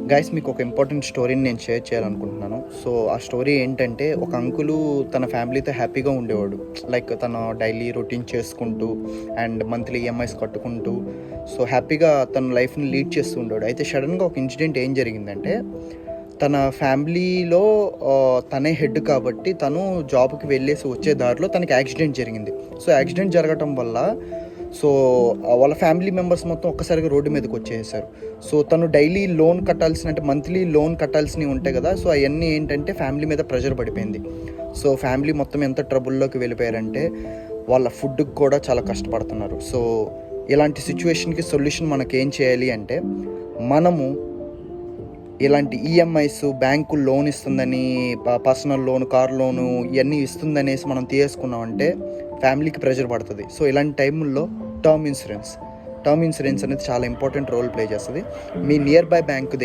Guys మీకు ఒక important స్టోరీని నేను షేర్ చేయాలనుకుంటున్నాను. సో ఆ స్టోరీ ఏంటంటే, ఒక అంకులు తన ఫ్యామిలీతో హ్యాపీగా ఉండేవాడు. లైక్ తను డైలీ రొటీన్ చేసుకుంటూ అండ్ మంత్లీ ఈఎంఐస్ కట్టుకుంటూ సో హ్యాపీగా తన లైఫ్ని లీడ్ చేస్తూ ఉండేవాడు. అయితే సడన్గా ఒక ఇన్సిడెంట్ ఏం జరిగిందంటే, తన ఫ్యామిలీలో తనే హెడ్ కాబట్టి తను జాబ్కి వెళ్ళేసి వచ్చే దారిలో తనకి యాక్సిడెంట్ జరిగింది. సో యాక్సిడెంట్ జరగటం వల్ల సో వాళ్ళ ఫ్యామిలీ మెంబర్స్ మొత్తం ఒక్కసారిగా రోడ్డు మీదకి వచ్చేసారు. సో తను డైలీ లోన్ కట్టాల్సిన, అంటే మంత్లీ లోన్ కట్టాల్సినవి ఉంటాయి కదా, సో అవన్నీ ఏంటంటే ఫ్యామిలీ మీద ప్రెషర్ పడిపోయింది. సో ఫ్యామిలీ మొత్తం ఎంత ట్రబుల్లోకి వెళ్ళిపోయారంటే వాళ్ళ ఫుడ్కి కూడా చాలా కష్టపడుతున్నారు. సో ఇలాంటి సిచ్యువేషన్కి సొల్యూషన్ మనకేం చేయాలి అంటే, మనము ఇలాంటి ఈఎంఐస్, బ్యాంకు లోన్ ఇస్తుందని, పర్సనల్ లోన్, కార్ లోను ఇవన్నీ ఇస్తుందనేసి మనం తీసుకున్నామంటే ఫ్యామిలీకి ప్రెషర్ పడుతుంది. సో ఇలాంటి టైంల్లో టర్మ్ ఇన్సూరెన్స్ అనేది చాలా ఇంపార్టెంట్ రోల్ ప్లే చేస్తుంది. మీ నియర్ బై బ్యాంకు దగ్గర